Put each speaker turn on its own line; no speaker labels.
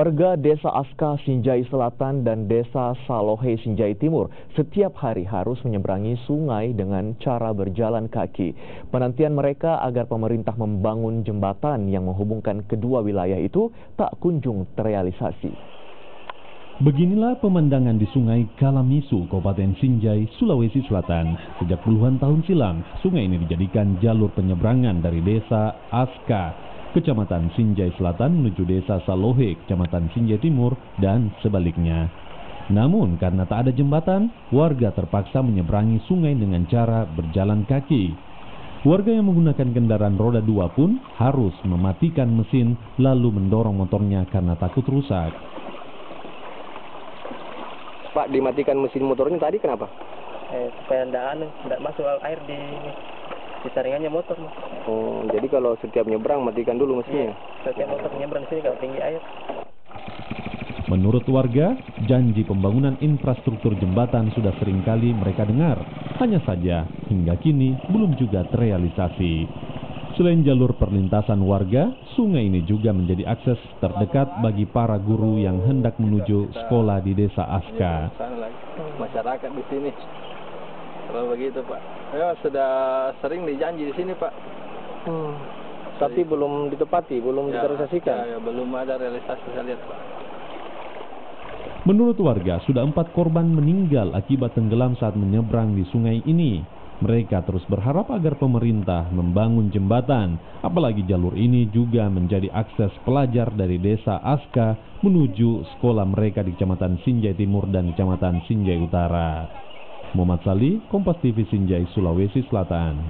Warga Desa Aska Sinjai Selatan dan Desa Salohe Sinjai Timur setiap hari harus menyeberangi sungai dengan cara berjalan kaki. Penantian mereka agar pemerintah membangun jembatan yang menghubungkan kedua wilayah itu tak kunjung terrealisasi.
Beginilah pemandangan di Sungai Kalamisu, Kabupaten Sinjai, Sulawesi Selatan. Sejak puluhan tahun silam, sungai ini dijadikan jalur penyeberangan dari Desa Aska, Kecamatan Sinjai Selatan menuju Desa Salohe, Kecamatan Sinjai Timur, dan sebaliknya. Namun karena tak ada jembatan, warga terpaksa menyeberangi sungai dengan cara berjalan kaki. Warga yang menggunakan kendaraan roda 2 pun harus mematikan mesin lalu mendorong motornya karena takut rusak.
Pak, dimatikan mesin motornya tadi kenapa?
Supaya tidak masuk air di saringannya motor.
Oh, jadi kalau setiap nyebrang matikan dulu mesinnya?
Setiap motor nyebrang sini kalau tinggi air.
Menurut warga, janji pembangunan infrastruktur jembatan sudah seringkali mereka dengar. Hanya saja, hingga kini belum juga terrealisasi. Selain jalur perlintasan warga, sungai ini juga menjadi akses terdekat bagi para guru yang hendak menuju sekolah di Desa Aska.
Masyarakat di sini. Kalau begitu, Pak. Ya, sudah sering dijanji di sini, Pak.
Tapi belum ditepati, belum direalisasikan.
Ya, belum ada realisasi, saya lihat, Pak.
Menurut warga, sudah 4 korban meninggal akibat tenggelam saat menyeberang di sungai ini. Mereka terus berharap agar pemerintah membangun jembatan, apalagi jalur ini juga menjadi akses pelajar dari Desa Aska menuju sekolah mereka di Kecamatan Sinjai Timur dan Kecamatan Sinjai Utara. Muhammad Salih, Kompas TV Sinjai, Sulawesi Selatan.